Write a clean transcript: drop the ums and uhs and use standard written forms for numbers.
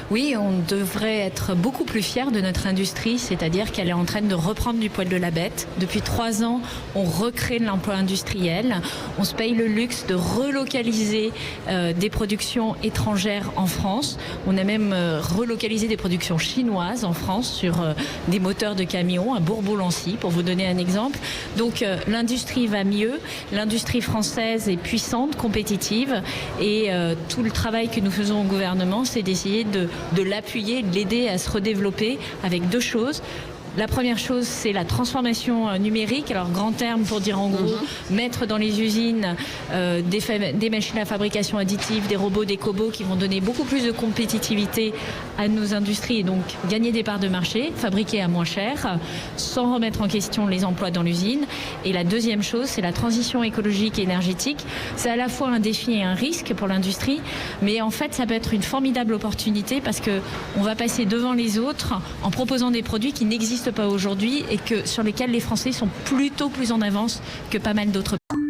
Oui, on devrait être beaucoup plus fiers de notre industrie, c'est-à-dire qu'elle est en train de reprendre du poil de la bête. Depuis 3 ans, on recrée de l'emploi industriel. On se paye le luxe de relocaliser des productions étrangères en France. On a même relocalisé des productions chinoises en France sur des moteurs de camions à Bourg-Boulancy, pour vous donner un exemple. Donc l'industrie va mieux, l'industrie française est puissante, compétitive, et tout le travail que nous faisons au gouvernement, c'est d'essayer de l'appuyer, de l'aider à se redévelopper avec 2 choses. La première chose, c'est la transformation numérique. Alors, grand terme pour dire en gros, mettre dans les usines des machines à fabrication additive, des robots, des cobots qui vont donner beaucoup plus de compétitivité à nos industries et donc gagner des parts de marché, fabriquer à moins cher, sans remettre en question les emplois dans l'usine. Et la deuxième chose, c'est la transition écologique et énergétique. C'est à la fois un défi et un risque pour l'industrie, mais en fait, ça peut être une formidable opportunité parce qu'on va passer devant les autres en proposant des produits qui n'existent pas aujourd'hui et sur lesquels les Français sont plutôt plus en avance que pas mal d'autres pays.